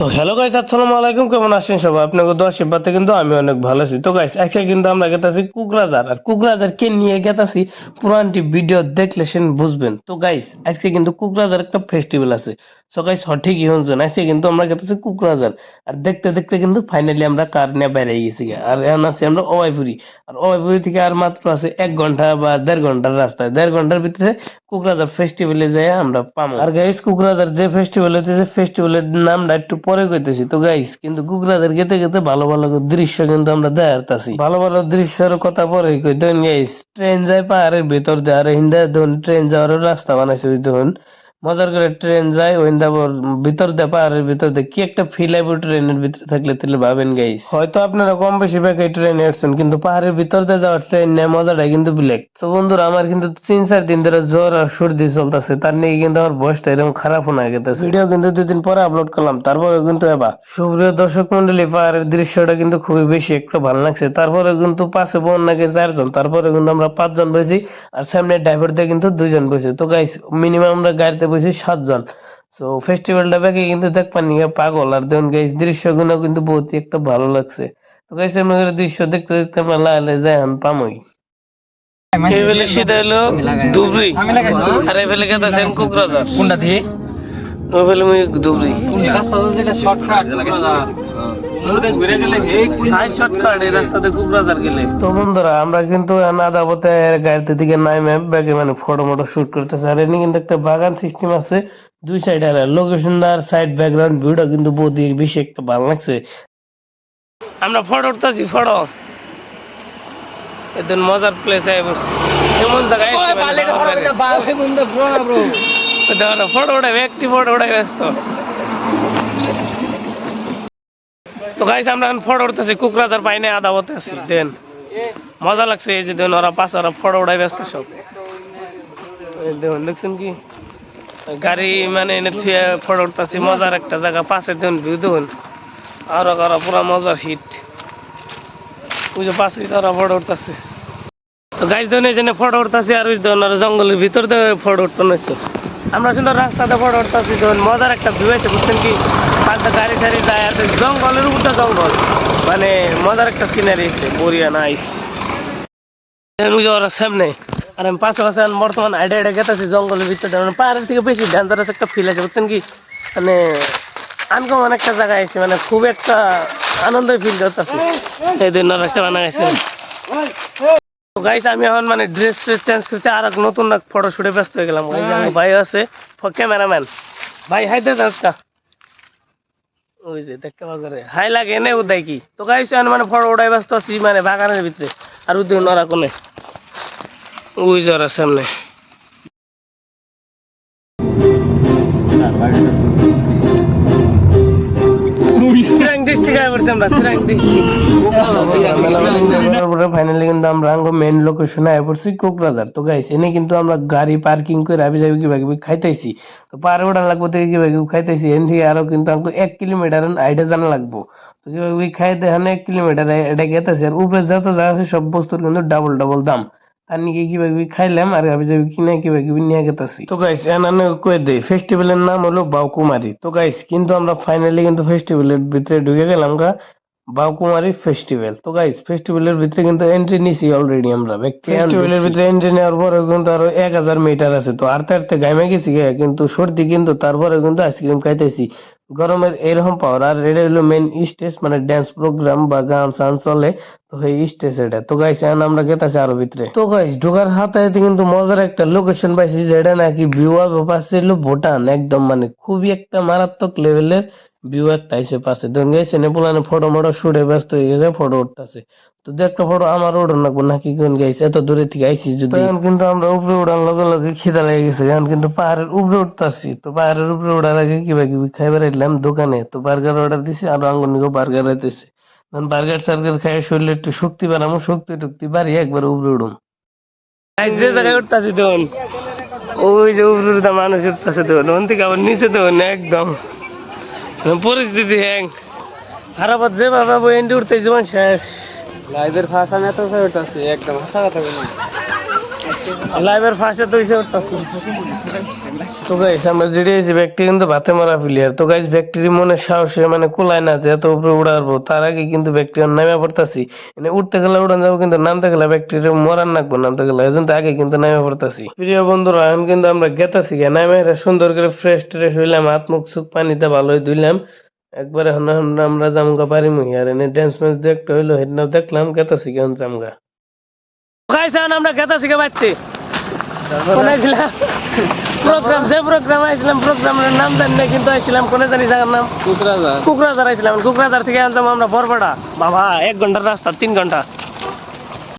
তো hello guys, আসসালামু আলাইকুম। কেমন আছেন সবাই? আপনাকে দোয়া আশীর্বাদে কিন্তু আমি অনেক ভালো আছি। তো গাইস, আজকে কিন্তু আমরা গেতাছি কুকরাঝার। আর কুকরাঝার কে নিয়ে গেতাছি পুরানটি ভিডিও দেখলে সেন বুঝবেন। তো গাইস, আজকে কিন্তু কুকরাঝার একটা ফেস্টিভ্যাল আছে। সো গাইস, সঠিকই শুনছেন, আজকে কিন্তু আমরা গেতাছি কুকরাঝার। আর দেখতে দেখতে কিন্তু ফাইনালি আমরা কার নিয়ে বেরিয়ে গেছি। আর এখন আছি আমরা অবাইপুরি। আর অবাইপুরি থেকে আর মাত্র আছে 1 ঘন্টা বা 1.5 ঘন্টার রাস্তায়। 1.5 ঘন্টার ভিতরে কুকরাঝার ফেস্টিভ্যালে যায় আমরা পাবো। আর গাইস, কুকরাঝার যে ফেস্টিভ্যাল হচ্ছে, ফেস্টিভ্যালের নামটা একটু পরে কইতেছি। তো গাইস, কিন্তু কুকরাঝার গেতে গেতে ভালো ভালো দৃশ্য কিন্তু আমরা দেখাতাছি। ভালো ভালো দৃশ্যের কথা পরে কই। দেখুন গাইস, ট্রেন যায় পাহাড়ের ভিতর দিয়ে। আর হিন্দা দেখুন ট্রেন যাওয়ার রাস্তা বানাইছে। দেখুন মজার করে ট্রেন যায় ওইন্দা ভিতর দিয়ে, পাহাড়ের ভিতর দিয়ে। কি একটা ফিল আইব ট্রেনের ভিতরে থাকলে, তাহলে ভাবেন গাইস। হয়তো আপনারা কম বেশি ভাগ এই ট্রেনে উঠছেন, কিন্তু পাহাড়ের ভিতর দিয়ে যাওয়ার ট্রেন নেয় মজাটাই কিন্তু ব্ল্যাক। তো বন্ধুরা, আমার কিন্তু 3-4 দিন ধরে জ্বর আর সর্দি চলতেছে। তার নিয়ে কিন্তু আমার বয়সটা এরকম খারাপ হয়ে গেছে। ভিডিও কিন্তু 2 দিন পরে আপলোড করলাম, তারপরে কিন্তু এবার সুপ্রিয় দর্শক মন্ডলী, পাহাড়ের দৃশ্যটা কিন্তু খুবই বেশি একটু ভালো লাগছে। তারপরে কিন্তু পাশে বোন নাকি 4 জন, তারপরে কিন্তু আমরা 5 জন বসি। আর সামনে ড্রাইভার দিয়ে কিন্তু 2 জন বসে। তো গাইস, মিনিমাম আমরা গাড়িতে বসি 7 জন। সো ফেস্টিভ্যালটা ব্যাকে কিন্তু দেখবেন নিয়ে পাগল। আর দেখুন গাইস, দৃশ্যগুলো কিন্তু বহুত একটা ভালো লাগছে। তো গাইস, আমি দৃশ্য দেখতে দেখতে আমরা লাইলে যাই এখন পামই। এবেলে সেটা হলো ধুবড়ি। আর এবেলে গেছেন কোকরাঝার। কোনটা দিয়ে ওবেলে মুই ধুবড়ি। রাস্তা যেটা শর্টকাট ঘুরে গেলে শর্টকাট এই রাস্তাতে কোকরাঝার গেলে। তো বন্ধুরা, আমরা কিন্তু আধা পথে গাড়িতে দিকে নাইমে ব্যাগে মানে ফটো মোটো শুট করতেছে। আর এনে কিন্তু একটা বাগান সিস্টেম আছে দুই সাইড। আর লোকেশন আর সাইড ব্যাকগ্রাউন্ড ভিউটা কিন্তু বহুত বেশি একটা ভালো লাগছে। আমরা ফটো উঠতেছি, ফটো এদিন মজার প্লেস আই বসছি। এমন জায়গায় ফটো উঠাবে, একটি ফটো উঠাই ব্যস্ত। তো গাইস, আমরা ফটো উঠতেছি কুকরাঝার পাইনে আধা পথে আছি। দেন মজা লাগছে। এই যে দেন ওরা পাশে ওরা ফটো উঠাই ব্যস্ত সব। দেখুন, দেখছেন কি গাড়ি মানে এনে থুয়ে ফটো উঠতেছি। মজার একটা জায়গা পাশে দেখুন, ভিউ দেখুন। আরো করা পুরা মজার হিট। ওই যে পাশে ওরা ফটো উঠতেছে। তো গাইস দেখুন, এই জন্য ফটো উঠতেছি। আর ওই দেখুন ওরা জঙ্গলের ভিতর দিয়ে ফটো উঠতে নিচ্ছে। আমরা কিন্তু রাস্তাতে ফটো উঠতেছি। দেখুন মজার একটা ভিউ আছে, বুঝছেন কি? পাশে গাড়ি টাড়ি যায় আর জঙ্গলের উপরে জঙ্গল, মানে মজার একটা সিনারি আছে, বড়িয়া নাইস। ওরা সামনে আর আমি পাশে পাশে বর্তমান আইডা আইডা গেতেছি জঙ্গলের ভিতরে। মানে পাহাড়ের থেকে বেশি ডেঞ্জারাস একটা ফিল আছে, বুঝছেন কি? মানে আনকমন একটা জায়গায় আছে, মানে খুব একটা আনন্দ ফিল করতেছি। এই দিন একটা বানা গেছে। গাইস, আমি এখন মানে ড্রেস চেঞ্জ করছি আর নতুন ফটো শুটে ব্যস্ত হয়ে গেলাম। ওই যে আমার ভাই আছে ক্যামেরাম্যান, ভাই হাই দে একটা। ওই যে দেখতে পারে হাই লাগে এনে উদাই কি। তো গাইস, মানে ফটো উঠাই ব্যস্ত আছি মানে বাগানের ভিতরে। আর উদয় নরা কোনে ওই যারা সামনে। ফাইনালি কিন্তু আমরা মেইন লোকেশনে আয় পড়ছি কোকরাঝার। তো গাইস, এনে কিন্তু আমরা গাড়ি পার্কিং করে আবি যাবি কিবা কিবি খাইতেছি। তো পারে ওটা লাগবো থেকে কিবা কিবি খাইতেছি। এন থেকে আরো কিন্তু আমাকে 1 কিলোমিটার আইডা জানা লাগবো। তো কিবা কিবি খাইতে হানে 1 কিলোমিটার এটা গেতেছি। আর উপরে যত যা আছে সব বস্তুর কিন্তু ডাবল ডাবল দাম। আর নিকে কিবা কিবি খাইলাম আর আবি যাবি কিনে কিবা কিবি নিয়ে গেতেছি। তো গাইস, এনানে কয়ে দেই ফেস্টিভ্যালের নাম হলো বাউকুমারী। তো গাইস, কিন্তু আমরা ফাইনালি কিন্তু ফেস্টিভ্যালের ভিতরে ঢুকে গেলাম গা। বাউকুমারী ফেস্টিভ্যাল। তো গাইস, ফেস্টিভ্যালের ভিতরে কিন্তু এন্ট্রি নিছি অলরেডি আমরা। ফেস্টিভ্যালের ভিতরে এন্ট্রি নেওয়ার পরে কিন্তু আরো 1000 মিটার আছে। তো আরতে আরতে গাইমে গেছি গে, কিন্তু সর্দি কিন্তু তারপরে কিন্তু আইসক্রিম খাইতেছি। গরমের এরকম পাওয়ার। আর এটা হলো মেন স্টেজ, মানে ড্যান্স প্রোগ্রাম বা গান সান চলে। তো এই স্টেজ এটা। তো গাইস, এখন আমরা গেতাছি আরো ভিতরে। তো গাইস, ঢোকার হাতাইতে কিন্তু মজার একটা লোকেশন পাইছি, যেটা নাকি ভিউ পাচ্ছিল ভুটান একদম, মানে খুবই একটা মারাত্মক লেভেলের ভিউ একটা আইসে পাশে। ধরুন গেছে নেপুলানে ফটো মোটো শুটে ব্যস্ত হয়ে গেছে, ফটো উঠতেছে। তো একটা ফটো আমার উঠান লাগবো নাকি কোন গাইছে, এত দূরে থেকে আইসি যদি। এখন কিন্তু আমরা উপরে উঠান লগে লগে খিদা লেগে গেছে। এখন কিন্তু পাহাড়ের উপরে উঠতেছি। তো পাহাড়ের উপরে উঠার আগে কিবা কিবি খাইবার এলাম দোকানে। তো বার্গার অর্ডার দিছি, আর আঙ্গুনিকে বার্গার আইতেছে। বার্গার সার্গার খাই শরীরে একটু শক্তি বানাবো, শক্তি টক্তি বাড়ি একবার উপরে উঠুন। যে জায়গায় উঠতেছি দেখুন, ওই যে উপরে মানুষ উঠতেছে দেখুন, ওন থেকে আবার নিচে দেখুন একদম পরিস্থিতি হ্যাং খারাপ। যে বাবা এন্ডি উঠতে জীবন শেষ। লাইভের ভাষা নিয়ে তো উঠতেছে একদম হাসা কথা বলি। লাইভের ফাঁসে তো হিসেবে তো গাইস আমরা যেটা হয়েছে ব্যক্তি কিন্তু ভাতে মারা প্লেয়ার তো গাইস ব্যক্তির মনে সাহসে মানে কুলায় না যে এত উপরে উড়াবো তার আগে কিন্তু ব্যক্তি নামে পড়তাছি মানে উঠতে গেলে উড়ান যাবো কিন্তু নামতে গেলে ব্যক্তির মরান নাকবো নামতে গেলে এই জন্য আগে কিন্তু নামে পড়তাছি প্রিয় বন্ধুরা এখন কিন্তু আমরা গেতাছি নামে সুন্দর করে ফ্রেশ ট্রেশ হইলাম হাত মুখ সুখ পানিতে ভালোই ধুইলাম একবারে এখন আমরা জামগা পারি মুহি আর এনে ড্যান্স ম্যান্স দেখতে হইলো সেদিন দেখলাম গেতাছি কেমন জামগা গাইস এখন আমরা গেতাছি কে বাচ্চি প্রোগ্রাম যে প্রোগ্রাম আইছিলাম প্রোগ্রামের নাম জানি না কিন্তু আইছিলাম কোনে জানি জায়গার নাম কুকরাজার কুকরাজার আইছিলাম কুকরাজার থেকে আনতাম আমরা বরবড়া বাবা 1 ঘন্টার রাস্তা 3 ঘন্টা